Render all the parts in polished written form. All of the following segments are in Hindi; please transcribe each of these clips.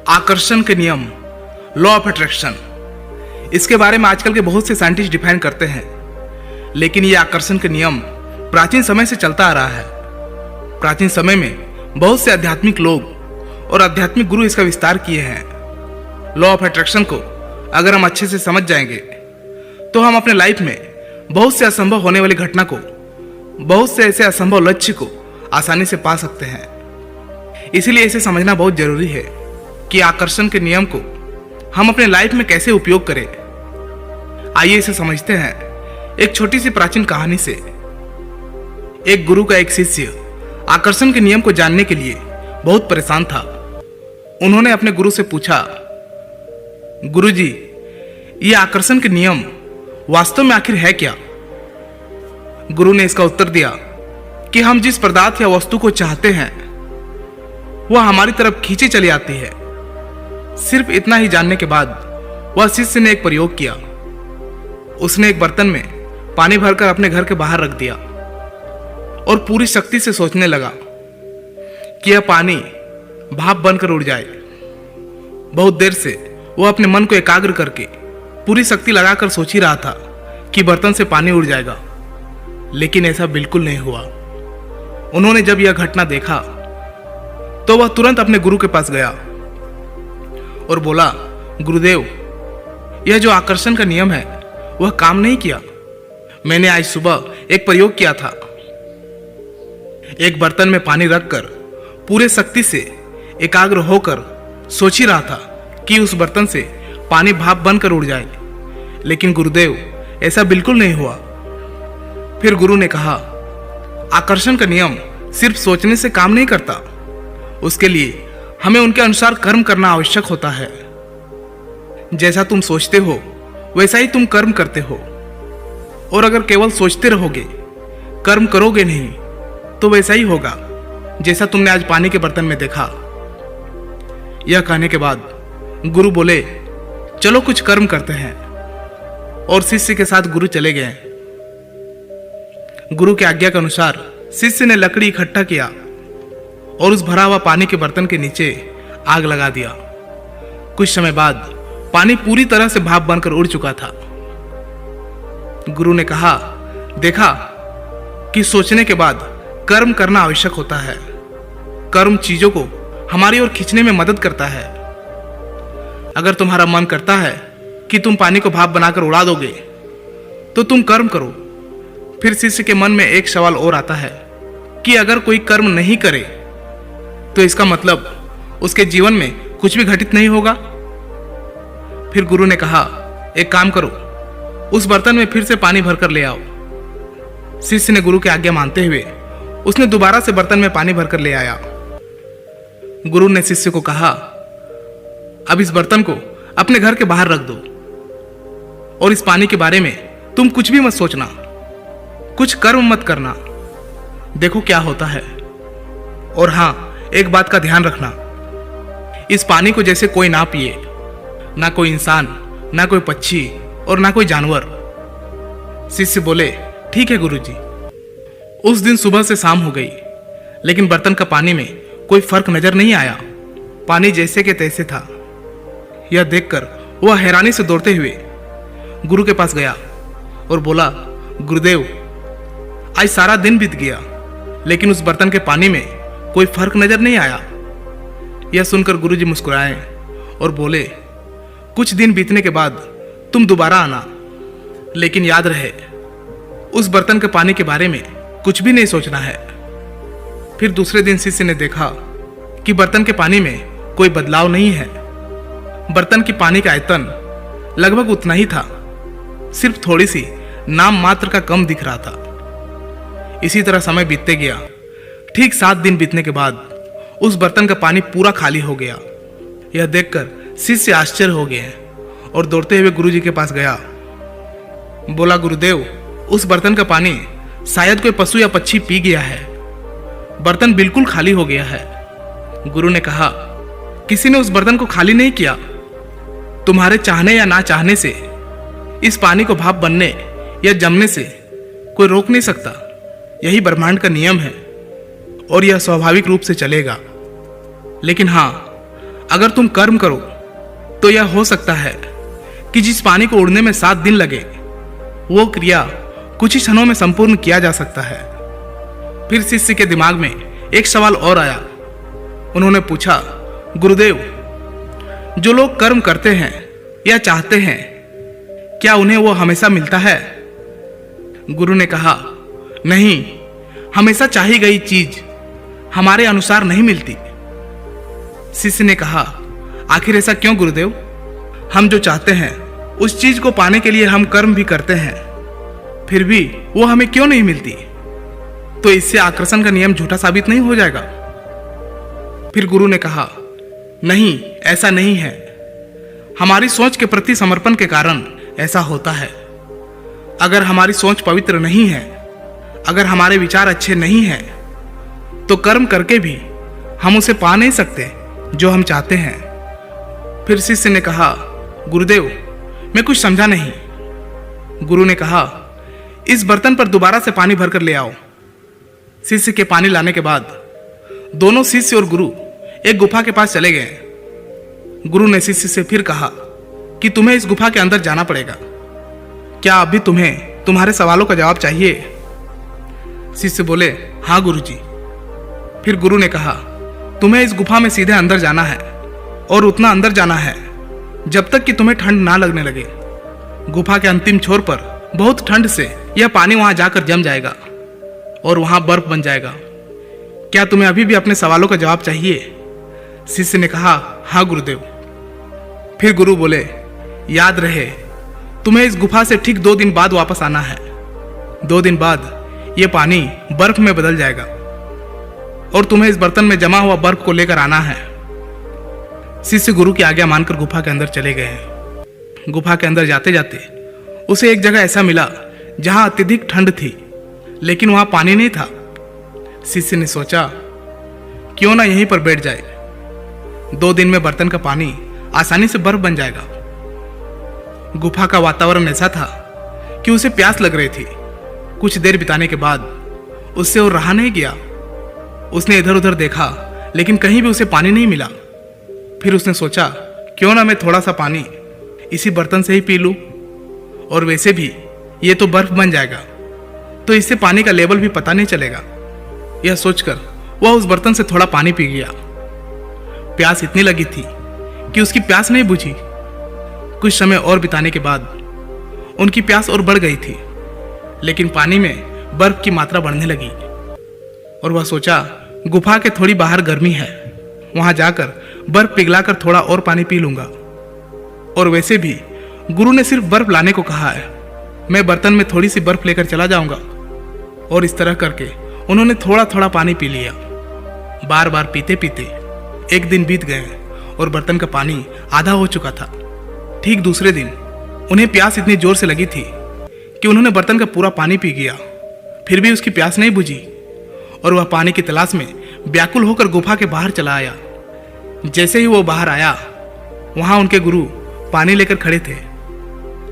आकर्षण के नियम, लॉ ऑफ अट्रैक्शन। इसके बारे में आजकल के बहुत से साइंटिस्ट डिफाइन करते हैं, लेकिन ये आकर्षण के नियम प्राचीन समय से चलता आ रहा है। प्राचीन समय में बहुत से आध्यात्मिक लोग और आध्यात्मिक गुरु इसका विस्तार किए हैं। लॉ ऑफ अट्रैक्शन को अगर हम अच्छे से समझ जाएंगे तो हम अपने लाइफ में बहुत से असंभव होने वाली घटना को, बहुत से ऐसे असंभव लक्ष्य को आसानी से पा सकते हैं। इसीलिए इसे समझना बहुत जरूरी है कि आकर्षण के नियम को हम अपने लाइफ में कैसे उपयोग करें। आइए इसे समझते हैं एक छोटी सी प्राचीन कहानी से। एक गुरु का एक शिष्य आकर्षण के नियम को जानने के लिए बहुत परेशान था। उन्होंने अपने गुरु से पूछा, गुरुजी, ये आकर्षण के नियम वास्तव में आखिर है क्या? गुरु ने इसका उत्तर दिया कि हम जिस पदार्थ या वस्तु को चाहते हैं वह हमारी तरफ खींची चली आती है। सिर्फ इतना ही जानने के बाद वह शिष्य ने एक प्रयोग किया। उसने एक बर्तन में पानी भरकर अपने घर के बाहर रख दिया और पूरी शक्ति से सोचने लगा कि यह पानी भाप बनकर उड़ जाए। बहुत देर से वह अपने मन को एकाग्र करके पूरी शक्ति लगाकर सोच ही रहा था कि बर्तन से पानी उड़ जाएगा, लेकिन ऐसा बिल्कुल नहीं हुआ। उन्होंने जब यह घटना देखा तो वह तुरंत अपने गुरु के पास गया और बोला, गुरुदेव, यह जो आकर्षण का नियम है वह काम नहीं किया। मैंने आज सुबह एक प्रयोग किया था। एक बर्तन में पानी रखकर पूरे शक्ति से एकाग्र होकर सोच ही रहा था कि उस बर्तन से पानी भाप बनकर उड़ जाए, लेकिन गुरुदेव, ऐसा बिल्कुल नहीं हुआ। फिर गुरु ने कहा, आकर्षण का नियम सिर्फ सोचने से काम नहीं करता, उसके लिए हमें उनके अनुसार कर्म करना आवश्यक होता है। जैसा तुम सोचते हो वैसा ही तुम कर्म करते हो, और अगर केवल सोचते रहोगे, कर्म करोगे नहीं, तो वैसा ही होगा जैसा तुमने आज पानी के बर्तन में देखा। यह कहने के बाद गुरु बोले, चलो कुछ कर्म करते हैं, और शिष्य के साथ गुरु चले गए। गुरु की आज्ञा के अनुसार शिष्य ने लकड़ी इकट्ठा किया और उस भरा हुआ पानी के बर्तन के नीचे आग लगा दिया। कुछ समय बाद पानी पूरी तरह से भाप बनकर उड़ चुका था। गुरु ने कहा, देखा कि सोचने के बाद कर्म करना आवश्यक होता है। कर्म चीजों को हमारी ओर खींचने में मदद करता है। अगर तुम्हारा मन करता है कि तुम पानी को भाप बनाकर उड़ा दोगे, तो तुम कर्म करो। फिर शिष्य के मन में एक सवाल और आता है कि अगर कोई कर्म नहीं करे तो इसका मतलब उसके जीवन में कुछ भी घटित नहीं होगा। फिर गुरु ने कहा, एक काम करो, उस बर्तन में फिर से पानी भरकर ले आओ। शिष्य ने गुरु की आज्ञा मानते हुए उसने दोबारा से बर्तन में पानी भरकर ले आया। गुरु ने शिष्य को कहा, अब इस बर्तन को अपने घर के बाहर रख दो, और इस पानी के बारे में तुम कुछ भी मत सोचना, कुछ कर्म मत करना, देखो क्या होता है। और हां, एक बात का ध्यान रखना, इस पानी को जैसे कोई ना पिए, ना कोई इंसान, ना कोई पक्षी और ना कोई जानवर। शिष्य बोले, ठीक है गुरुजी। उस दिन सुबह से शाम हो गई, लेकिन बर्तन का पानी में कोई फर्क नजर नहीं आया। पानी जैसे के तैसे था। यह देखकर वह हैरानी से दौड़ते हुए गुरु के पास गया और बोला, गुरुदेव, आज सारा दिन बीत गया, लेकिन उस बर्तन के पानी में कोई फर्क नजर नहीं आया। यह सुनकर गुरुजी मुस्कुराए और बोले, कुछ दिन बीतने के बाद तुम दोबारा आना, लेकिन याद रहे, उस बर्तन के पानी के बारे में कुछ भी नहीं सोचना है। फिर दूसरे दिन शिष्य ने देखा कि बर्तन के पानी में कोई बदलाव नहीं है। बर्तन की पानी का आयतन लगभग उतना ही था, सिर्फ थोड़ी सी नाम मात्र का कम दिख रहा था। इसी तरह समय बीतते गया। ठीक 7 दिन बीतने के बाद उस बर्तन का पानी पूरा खाली हो गया। यह देखकर शिष्य आश्चर्य हो गए और दौड़ते हुए गुरुजी के पास गया। बोला, गुरुदेव, उस बर्तन का पानी शायद कोई पशु या पक्षी पी गया है। बर्तन बिल्कुल खाली हो गया है। गुरु ने कहा, किसी ने उस बर्तन को खाली नहीं किया। तुम्हारे चाहने या ना चाहने से इस पानी को भाप बनने या जमने से कोई रोक नहीं सकता। यही ब्रह्मांड का नियम है और यह स्वाभाविक रूप से चलेगा। लेकिन हाँ, अगर तुम कर्म करो तो यह हो सकता है कि जिस पानी को उड़ने में 7 दिन लगे, वो क्रिया कुछ ही क्षणों में संपूर्ण किया जा सकता है। फिर शिष्य के दिमाग में एक सवाल और आया। उन्होंने पूछा, गुरुदेव, जो लोग कर्म करते हैं या चाहते हैं, क्या उन्हें वो हमेशा मिलता है? गुरु ने कहा, नहीं, हमेशा चाही गई चीज हमारे अनुसार नहीं मिलती। शिष्य ने कहा, आखिर ऐसा क्यों गुरुदेव? हम जो चाहते हैं उस चीज को पाने के लिए हम कर्म भी करते हैं, फिर भी वो हमें क्यों नहीं मिलती? तो इससे आकर्षण का नियम झूठा साबित नहीं हो जाएगा? फिर गुरु ने कहा, नहीं, ऐसा नहीं है। हमारी सोच के प्रति समर्पण के कारण ऐसा होता है। अगर हमारी सोच पवित्र नहीं है, अगर हमारे विचार अच्छे नहीं हैं, तो कर्म करके भी हम उसे पा नहीं सकते जो हम चाहते हैं। फिर शिष्य ने कहा, गुरुदेव, मैं कुछ समझा नहीं। गुरु ने कहा, इस बर्तन पर दोबारा से पानी भरकर ले आओ। शिष्य के पानी लाने के बाद दोनों शिष्य और गुरु एक गुफा के पास चले गए। गुरु ने शिष्य से फिर कहा कि तुम्हें इस गुफा के अंदर जाना पड़ेगा। क्या अभी तुम्हें तुम्हारे सवालों का जवाब चाहिए? शिष्य बोले, हाँ गुरुजी। फिर गुरु ने कहा, तुम्हें इस गुफा में सीधे अंदर जाना है और उतना अंदर जाना है जब तक कि तुम्हें ठंड ना लगने लगे। गुफा के अंतिम छोर पर बहुत ठंड से यह पानी वहां जाकर जम जाएगा और वहां बर्फ बन जाएगा। क्या तुम्हें अभी भी अपने सवालों का जवाब चाहिए? शिष्य ने कहा, हाँ गुरुदेव। फिर गुरु बोले, याद रहे, तुम्हें इस गुफा से ठीक 2 दिन बाद वापस आना है। 2 दिन बाद यह पानी बर्फ में बदल जाएगा और तुम्हें इस बर्तन में जमा हुआ बर्फ को लेकर आना है। शिष्य गुरु की आज्ञा मानकर गुफा के अंदर चले गए। गुफा के अंदर जाते जाते उसे एक जगह ऐसा मिला जहां अत्यधिक ठंड थी, लेकिन वहां पानी नहीं था। शिष्य ने सोचा, क्यों ना यहीं पर बैठ जाए। 2 दिन में बर्तन का पानी आसानी से बर्फ बन जाएगा। गुफा का वातावरण ऐसा था कि उसे प्यास लग रही थी। कुछ देर बिताने के बाद उससे और रहा नहीं गया। उसने इधर उधर देखा, लेकिन कहीं भी उसे पानी नहीं मिला। फिर उसने सोचा, क्यों ना मैं थोड़ा सा पानी इसी बर्तन से ही पी लूं, और वैसे भी ये तो बर्फ बन जाएगा, तो इससे पानी का लेवल भी पता नहीं चलेगा। यह सोचकर वह उस बर्तन से थोड़ा पानी पी गया। प्यास इतनी लगी थी कि उसकी प्यास नहीं बुझी। कुछ समय और बिताने के बाद उनकी प्यास और बढ़ गई थी, लेकिन पानी में बर्फ की मात्रा बढ़ने लगी और वह सोचा, गुफा के थोड़ी बाहर गर्मी है, वहां जाकर बर्फ पिघलाकर थोड़ा और पानी पी लूंगा। और वैसे भी गुरु ने सिर्फ बर्फ लाने को कहा है, मैं बर्तन में थोड़ी सी बर्फ लेकर चला जाऊंगा। और इस तरह करके उन्होंने थोड़ा थोड़ा पानी पी लिया। बार बार पीते पीते 1 दिन बीत गए और बर्तन का पानी आधा हो चुका था। ठीक दूसरे दिन उन्हें प्यास इतनी जोर से लगी थी कि उन्होंने बर्तन का पूरा पानी पी गया। फिर भी उसकी प्यास नहीं बुझी और वह पानी की तलाश में व्याकुल होकर गुफा के बाहर चला आया। जैसे ही वो बाहर आया, वहां उनके गुरु पानी लेकर खड़े थे।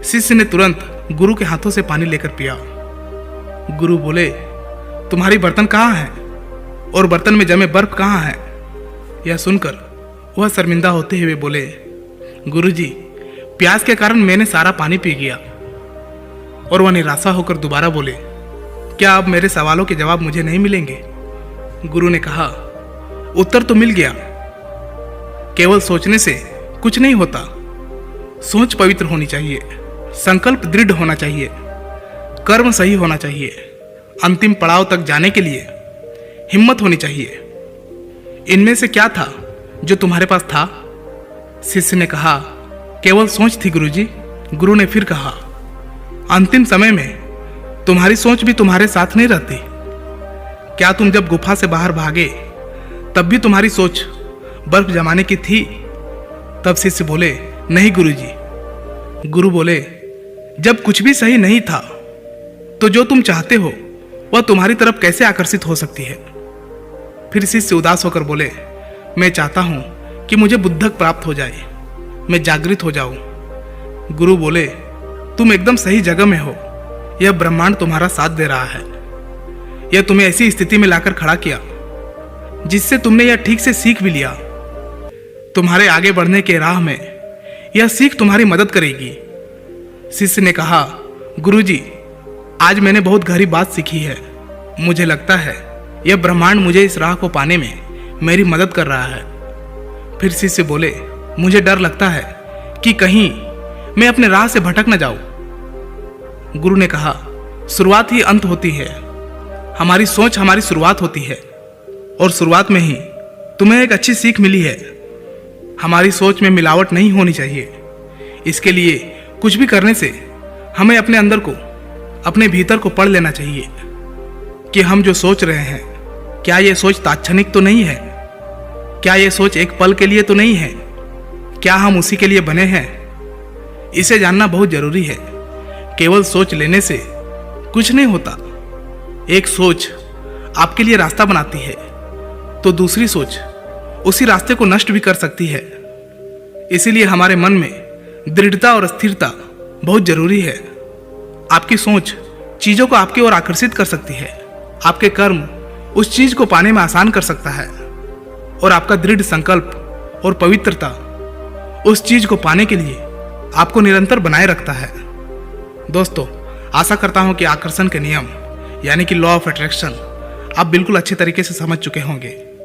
शिष्य ने तुरंत गुरु के हाथों से पानी लेकर पिया। गुरु बोले, तुम्हारी बर्तन कहाँ है और बर्तन में जमे बर्फ कहाँ है? यह सुनकर वह शर्मिंदा होते हुए बोले, गुरुजी, प्यास के कारण मैंने सारा पानी पी गया। और वह निराशा होकर दोबारा बोले, क्या अब मेरे सवालों के जवाब मुझे नहीं मिलेंगे? गुरु ने कहा, उत्तर तो मिल गया। केवल सोचने से कुछ नहीं होता। सोच पवित्र होनी चाहिए, संकल्प दृढ़ होना चाहिए, कर्म सही होना चाहिए, अंतिम पड़ाव तक जाने के लिए हिम्मत होनी चाहिए। इनमें से क्या था जो तुम्हारे पास था? शिष्य ने कहा, केवल सोच थी गुरुजी। गुरु ने फिर कहा, अंतिम समय में तुम्हारी सोच भी तुम्हारे साथ नहीं रहती। क्या तुम जब गुफा से बाहर भागे तब भी तुम्हारी सोच बर्फ जमाने की थी? तब शिष्य बोले, नहीं गुरुजी। गुरु बोले, जब कुछ भी सही नहीं था तो जो तुम चाहते हो वह तुम्हारी तरफ कैसे आकर्षित हो सकती है? फिर शिष्य उदास होकर बोले, मैं चाहता हूं कि मुझे बुद्धक प्राप्त हो जाए, मैं जागृत हो जाऊं। गुरु बोले, तुम एकदम सही जगह में हो। यह ब्रह्मांड तुम्हारा साथ दे रहा है। यह तुम्हें ऐसी स्थिति में लाकर खड़ा किया जिससे तुमने यह ठीक से सीख भी लिया। तुम्हारे आगे बढ़ने के राह में यह सीख तुम्हारी मदद करेगी। शिष्य ने कहा, गुरुजी, आज मैंने बहुत गहरी बात सीखी है। मुझे लगता है यह ब्रह्मांड मुझे इस राह को पाने में मेरी मदद कर रहा है। फिर शिष्य बोले, मुझे डर लगता है कि कहीं मैं अपने राह से भटक न जाऊं। गुरु ने कहा, शुरुआत ही अंत होती है। हमारी सोच हमारी शुरुआत होती है और शुरुआत में ही तुम्हें एक अच्छी सीख मिली है। हमारी सोच में मिलावट नहीं होनी चाहिए। इसके लिए कुछ भी करने से हमें अपने अंदर को, अपने भीतर को पढ़ लेना चाहिए कि हम जो सोच रहे हैं, क्या ये सोच तात्क्षणिक तो नहीं है? क्या ये सोच एक पल के लिए तो नहीं है? क्या हम उसी के लिए बने हैं? इसे जानना बहुत जरूरी है। केवल सोच लेने से कुछ नहीं होता। एक सोच आपके लिए रास्ता बनाती है तो दूसरी सोच उसी रास्ते को नष्ट भी कर सकती है। इसीलिए हमारे मन में दृढ़ता और स्थिरता बहुत जरूरी है। आपकी सोच चीजों को आपकी ओर आकर्षित कर सकती है। आपके कर्म उस चीज को पाने में आसान कर सकता है और आपका दृढ़ संकल्प और पवित्रता उस चीज को पाने के लिए आपको निरंतर बनाए रखता है। दोस्तों, आशा करता हूं कि आकर्षण के नियम यानी कि लॉ ऑफ अट्रैक्शन आप बिल्कुल अच्छे तरीके से समझ चुके होंगे।